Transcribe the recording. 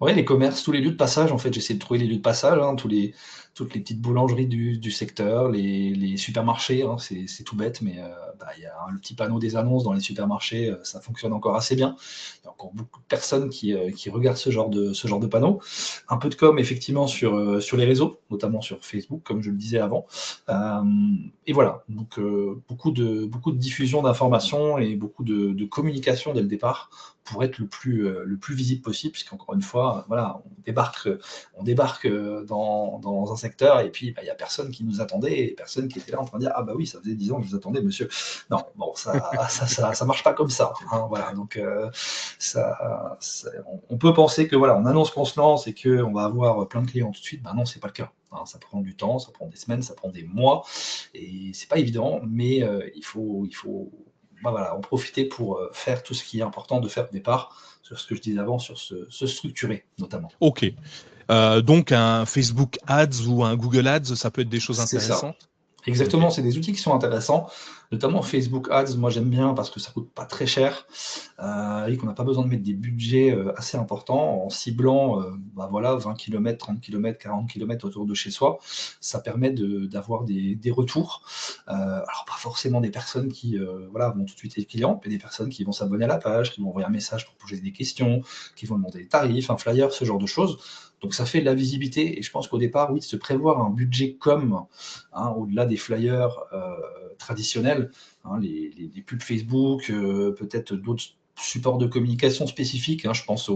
Ouais, les commerces, tous les lieux de passage, en fait, j'essaie de trouver les lieux de passage, hein, toutes les petites boulangeries du secteur, les supermarchés, hein, c'est tout bête, mais bah, il y a le petit panneau des annonces dans les supermarchés, ça fonctionne encore assez bien. Il y a encore beaucoup de personnes qui regardent ce genre de panneau. Un peu de com, effectivement, sur les réseaux, notamment sur Facebook, comme je le disais avant. Et voilà, donc beaucoup de diffusion d'informations et beaucoup de communication dès le départ pour être le plus visible possible, puisqu'encore une fois, voilà, on débarque dans un secteur et puis bah, il n'y a personne qui nous attendait et personne qui était là en train de dire ah bah oui, ça faisait 10 ans que je vous attendais, monsieur. Non, bon, ça marche pas comme ça. Hein, voilà, donc on peut penser que voilà, on annonce qu'on se lance et qu'on va avoir plein de clients tout de suite. Ben non, c'est pas le cas. Hein, ça prend du temps, ça prend des semaines, ça prend des mois, et c'est pas évident, mais il faut bah voilà, en profiter pour faire tout ce qui est important de faire au départ, sur ce que je disais avant, sur se structurer notamment. Ok. Donc un Facebook Ads ou un Google Ads, ça peut être des choses C'est ça. intéressantes. Ok. Exactement, c'est des outils qui sont intéressants, notamment Facebook Ads. Moi, j'aime bien parce que ça coûte pas très cher et qu'on n'a pas besoin de mettre des budgets assez importants en ciblant bah voilà, 20 km, 30 km, 40 km autour de chez soi. Ça permet d'avoir des retours. Alors, pas forcément des personnes qui voilà, vont tout de suite être clients, mais des personnes qui vont s'abonner à la page, qui vont envoyer un message pour poser des questions, qui vont demander des tarifs, un flyer, ce genre de choses. Donc, ça fait de la visibilité et je pense qu'au départ, oui, de se prévoir un budget com, hein, au-delà des flyers traditionnels, hein, les pubs Facebook, peut-être d'autres supports de communication spécifiques, hein, je pense